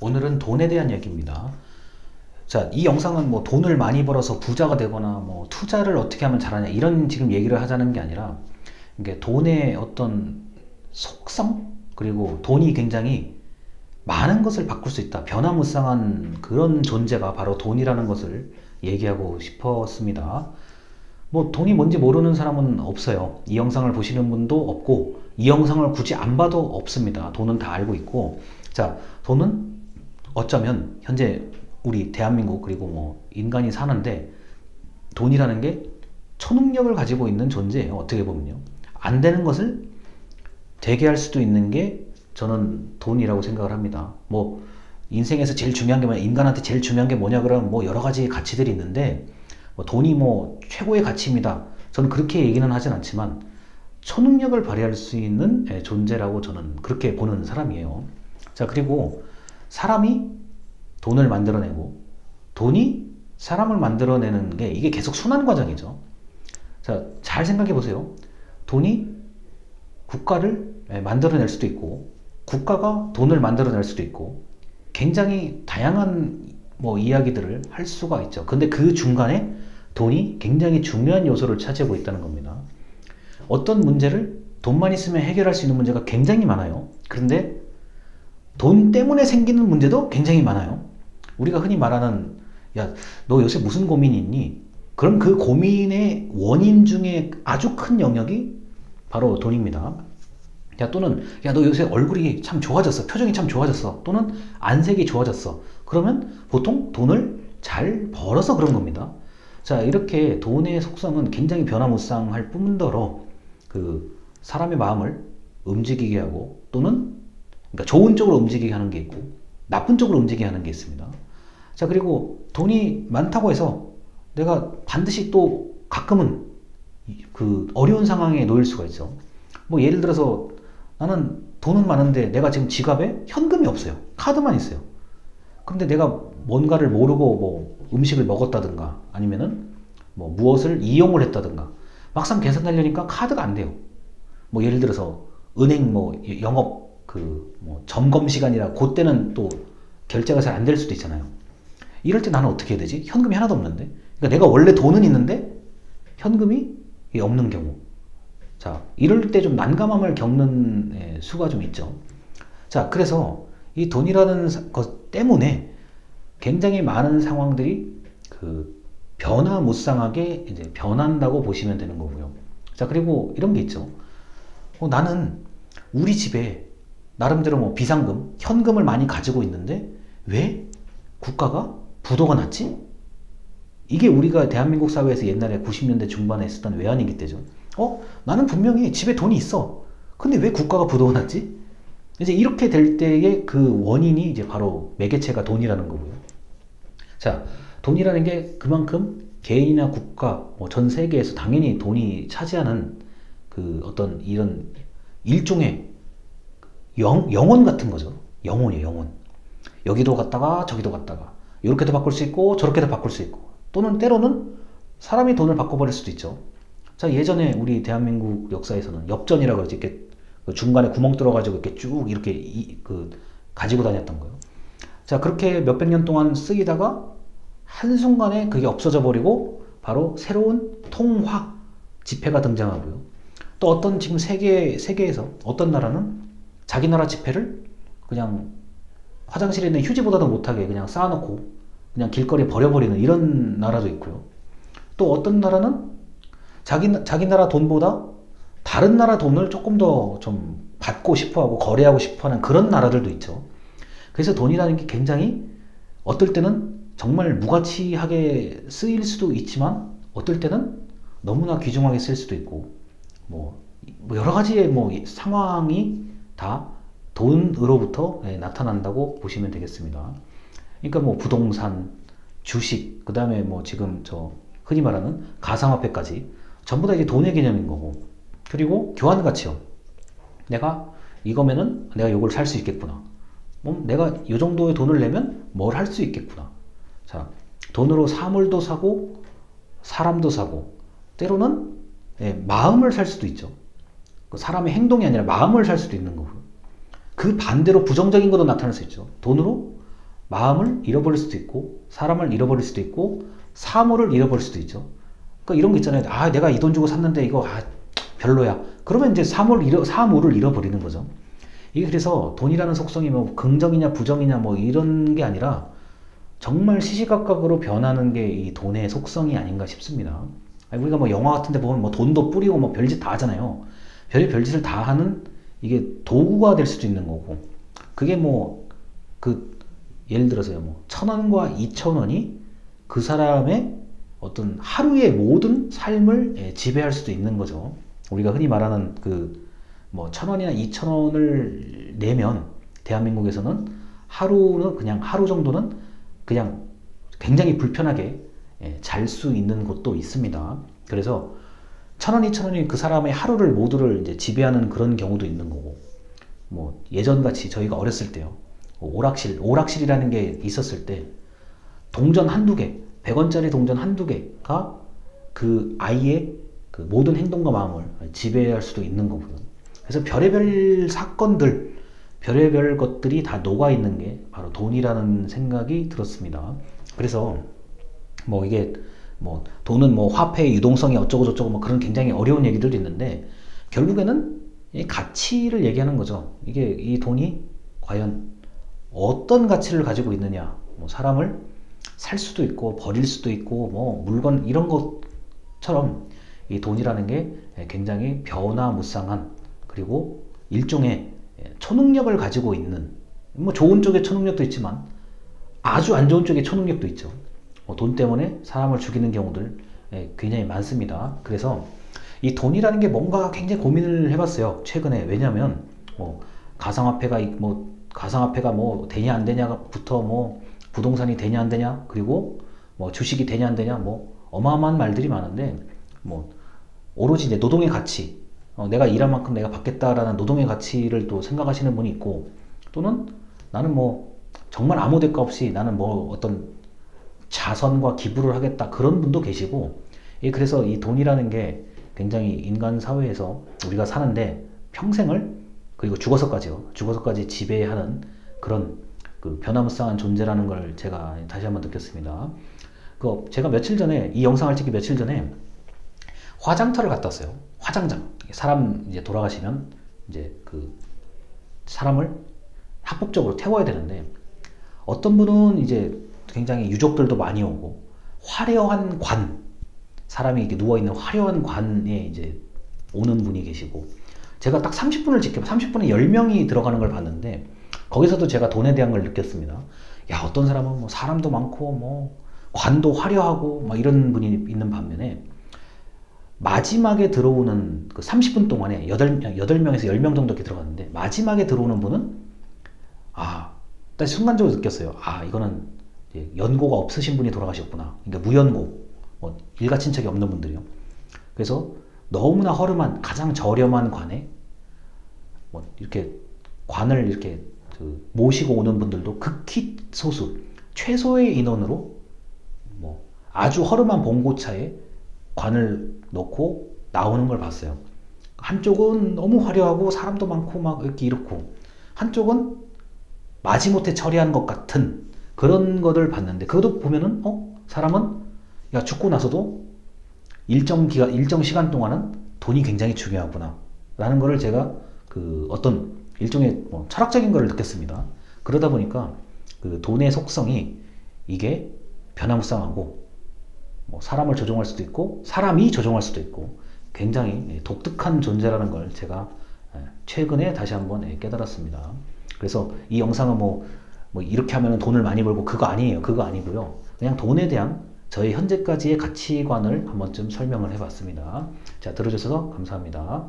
오늘은 돈에 대한 얘기입니다. 자, 이 영상은 뭐 돈을 많이 벌어서 부자가 되거나 뭐 투자를 어떻게 하면 잘하냐 이런 지금 얘기를 하자는 게 아니라 이게 돈의 어떤 속성 그리고 돈이 굉장히 많은 것을 바꿀 수 있다. 변화무쌍한 그런 존재가 바로 돈이라는 것을 얘기하고 싶었습니다. 뭐 돈이 뭔지 모르는 사람은 없어요. 이 영상을 보시는 분도 없고 이 영상을 굳이 안 봐도 없습니다. 돈은 다 알고 있고, 자, 돈은 어쩌면 현재 우리 대한민국 그리고 뭐 인간이 사는데 돈이라는 게 초능력을 가지고 있는 존재예요. 어떻게 보면요. 안 되는 것을 되게 할 수도 있는 게 저는 돈이라고 생각을 합니다. 뭐 인생에서 제일 중요한 게 뭐냐, 인간한테 제일 중요한 게 뭐냐 그러면 뭐 여러 가지 가치들이 있는데 뭐 돈이 뭐 최고의 가치입니다. 저는 그렇게 얘기는 하진 않지만 초능력을 발휘할 수 있는 존재라고 저는 그렇게 보는 사람이에요. 자, 그리고 사람이 돈을 만들어내고 돈이 사람을 만들어내는 게 이게 계속 순환 과정이죠. 자, 잘 생각해 보세요. 돈이 국가를 만들어낼 수도 있고 국가가 돈을 만들어낼 수도 있고 굉장히 다양한 뭐 이야기들을 할 수가 있죠. 근데 그 중간에 돈이 굉장히 중요한 요소를 차지하고 있다는 겁니다. 어떤 문제를 돈만 있으면 해결할 수 있는 문제가 굉장히 많아요. 그런데 돈 때문에 생기는 문제도 굉장히 많아요. 우리가 흔히 말하는, 야, 너 요새 무슨 고민이 있니? 그럼 그 고민의 원인 중에 아주 큰 영역이 바로 돈입니다. 야, 또는 야, 너 요새 얼굴이 참 좋아졌어. 표정이 참 좋아졌어. 또는 안색이 좋아졌어. 그러면 보통 돈을 잘 벌어서 그런 겁니다. 자, 이렇게 돈의 속성은 굉장히 변화무쌍할 뿐더러 그 사람의 마음을 움직이게 하고 또는 그러니까 좋은 쪽으로 움직이게 하는 게 있고 나쁜 쪽으로 움직이게 하는 게 있습니다. 자, 그리고 돈이 많다고 해서 내가 반드시 또 가끔은 그 어려운 상황에 놓일 수가 있죠. 뭐 예를 들어서 나는 돈은 많은데 내가 지금 지갑에 현금이 없어요. 카드만 있어요. 근데 내가 뭔가를 모르고 뭐 음식을 먹었다든가 아니면은 뭐 무엇을 이용을 했다든가 막상 계산하려니까 카드가 안 돼요. 뭐 예를 들어서 은행 뭐 영업 그 뭐 점검 시간이라 그때는 또 결제가 잘 안 될 수도 있잖아요. 이럴 때 나는 어떻게 해야 되지? 현금이 하나도 없는데. 그러니까 내가 원래 돈은 있는데 현금이 없는 경우. 자, 이럴 때 좀 난감함을 겪는 수가 좀 있죠. 자, 그래서 이 돈이라는 것 때문에 굉장히 많은 상황들이 그 변화무쌍하게 이제 변한다고 보시면 되는 거고요. 자, 그리고 이런 게 있죠. 나는 우리 집에 나름대로 뭐 비상금, 현금을 많이 가지고 있는데 왜 국가가 부도가 났지? 이게 우리가 대한민국 사회에서 옛날에 90년대 중반에 있었던 외환위기 때죠. 나는 분명히 집에 돈이 있어. 근데 왜 국가가 부도가 났지? 이제 이렇게 될 때의 그 원인이 이제 바로 매개체가 돈이라는 거고요. 자, 돈이라는 게 그만큼 개인이나 국가, 뭐 전 세계에서 당연히 돈이 차지하는 그 어떤 이런 일종의 영혼 같은 거죠. 영혼이에요, 영혼. 여기도 갔다가 저기도 갔다가 이렇게도 바꿀 수 있고 저렇게도 바꿀 수 있고 또는 때로는 사람이 돈을 바꿔버릴 수도 있죠. 자, 예전에 우리 대한민국 역사에서는 엽전이라고 그러지. 이렇게 중간에 구멍 뚫어가지고 이렇게 쭉 이렇게 가지고 다녔던 거예요. 자, 그렇게 몇백 년 동안 쓰이다가 한순간에 그게 없어져 버리고 바로 새로운 통화 지폐가 등장하고요. 또 어떤 지금 세계에서 어떤 나라는 자기 나라 지폐를 그냥 화장실에 있는 휴지보다도 못하게 그냥 쌓아놓고 그냥 길거리에 버려버리는 이런 나라도 있고요. 또 어떤 나라는 자기 나라 돈보다 다른 나라 돈을 조금 더 좀 받고 싶어하고 거래하고 싶어하는 그런 나라들도 있죠. 그래서 돈이라는 게 굉장히 어떨 때는 정말 무가치하게 쓰일 수도 있지만 어떨 때는 너무나 귀중하게 쓸 수도 있고 뭐 여러 가지의 뭐 상황이 다 돈으로부터 나타난다고 보시면 되겠습니다. 그러니까 뭐 부동산, 주식, 그 다음에 뭐 지금 저 흔히 말하는 가상화폐까지 전부 다 이제 돈의 개념인 거고, 그리고 교환 가치요. 내가 이거면은 내가 이걸 살 수 있겠구나. 내가 이 정도의 돈을 내면 뭘 할 수 있겠구나. 자, 돈으로 사물도 사고 사람도 사고 때로는 마음을 살 수도 있죠. 사람의 행동이 아니라 마음을 살 수도 있는 거고요. 그 반대로 부정적인 것도 나타날 수 있죠. 돈으로 마음을 잃어버릴 수도 있고, 사람을 잃어버릴 수도 있고, 사물을 잃어버릴 수도 있죠. 그러니까 이런 거 있잖아요. 아, 내가 이 돈 주고 샀는데 이거 별로야. 그러면 이제 사물을 잃어버리는 거죠. 이게 그래서 돈이라는 속성이 뭐 긍정이냐 부정이냐 뭐 이런 게 아니라 정말 시시각각으로 변하는 게 이 돈의 속성이 아닌가 싶습니다. 우리가 뭐 영화 같은 데 보면 뭐 돈도 뿌리고 뭐 별짓 다 하잖아요. 별짓을 다 하는 이게 도구가 될 수도 있는 거고, 그게 뭐 예를 들어서요, 뭐 1,000원과 2,000원이 그 사람의 어떤 하루의 모든 삶을 지배할 수도 있는 거죠. 우리가 흔히 말하는 뭐 1,000원이나 2,000원을 내면 대한민국에서는 하루는 그냥 하루 정도는 그냥 굉장히 불편하게 잘 수 있는 곳도 있습니다. 그래서 1,000원, 2,000원이 그 사람의 하루를 모두를 이제 지배하는 그런 경우도 있는 거고, 뭐 예전같이 저희가 어렸을 때요, 오락실이라는 게 있었을 때 동전 한두 개, 100원짜리 동전 한두 개가 그 아이의 그 모든 행동과 마음을 지배할 수도 있는 거고요. 그래서 별의별 사건들, 별의별 것들이 다 녹아있는 게 바로 돈이라는 생각이 들었습니다. 그래서 뭐 이게 뭐 돈은 뭐 화폐의 유동성이 어쩌고 저쩌고 뭐 그런 굉장히 어려운 얘기들도 있는데, 결국에는 이 가치를 얘기하는 거죠. 이게 이 돈이 과연 어떤 가치를 가지고 있느냐, 뭐 사람을 살 수도 있고 버릴 수도 있고 뭐 물건 이런 것처럼 이 돈이라는 게 굉장히 변화무쌍한, 그리고 일종의 초능력을 가지고 있는, 뭐 좋은 쪽의 초능력도 있지만 아주 안 좋은 쪽의 초능력도 있죠. 돈 때문에 사람을 죽이는 경우들 굉장히 많습니다. 그래서 이 돈이라는 게 뭔가 굉장히 고민을 해봤어요, 최근에. 왜냐하면 가상화폐가 뭐 되냐 안 되냐부터 뭐 부동산이 되냐 안 되냐, 그리고 뭐 주식이 되냐 안 되냐, 뭐 어마어마한 말들이 많은데, 뭐 오로지 이제 노동의 가치, 내가 일한 만큼 내가 받겠다라는 노동의 가치를 또 생각하시는 분이 있고, 또는 나는 뭐 정말 아무 대가 없이 나는 뭐 어떤 자선과 기부를 하겠다, 그런 분도 계시고. 그래서 이 돈이라는 게 굉장히 인간 사회에서 우리가 사는데 평생을, 그리고 죽어서까지 지배하는 그런 변화무쌍한 존재라는 걸 제가 다시 한번 느꼈습니다. 제가 이 영상을 찍기 며칠 전에 화장터를 갔다 왔어요. 화장장. 사람 이제 돌아가시면 이제 사람을 합법적으로 태워야 되는데, 어떤 분은 이제 굉장히 유족들도 많이 오고 화려한 사람이 이렇게 누워있는 화려한 관에 이제 오는 분이 계시고, 제가 딱 30분에 10명이 들어가는 걸 봤는데, 거기서도 제가 돈에 대한 걸 느꼈습니다. 야, 어떤 사람은 뭐 사람도 많고 뭐 관도 화려하고 막 이런 분이 있는 반면에, 마지막에 들어오는 30분 동안에 8명에서 10명 정도 이렇게 들어갔는데, 마지막에 들어오는 분은 딱 순간적으로 느꼈어요. 이거는 연고가 없으신 분이 돌아가셨구나. 그러니까 무연고, 뭐 일가 친척이 없는 분들이요. 그래서 너무나 허름한, 가장 저렴한 관에 뭐 이렇게 관을 이렇게 모시고 오는 분들도 극히 소수, 최소의 인원으로 뭐 아주 허름한 봉고차에 관을 넣고 나오는 걸 봤어요. 한쪽은 너무 화려하고 사람도 많고 막 이렇고, 한쪽은 마지못해 처리한 것 같은 그런 것을 봤는데, 그것도 보면은 사람은 죽고 나서도 일정 시간 동안은 돈이 굉장히 중요하구나 라는 거를 제가 어떤 일종의 철학적인 거를 느꼈습니다. 그러다 보니까 돈의 속성이 이게 변화무쌍하고, 사람을 조종할 수도 있고 사람이 조종할 수도 있고 굉장히 독특한 존재라는 걸 제가 최근에 다시 한번 깨달았습니다. 그래서 이 영상은 뭐 이렇게 하면 돈을 많이 벌고 그거 아니에요. 그거 아니고요. 그냥 돈에 대한 저희 현재까지의 가치관을 한 번쯤 설명을 해봤습니다. 자, 들어주셔서 감사합니다.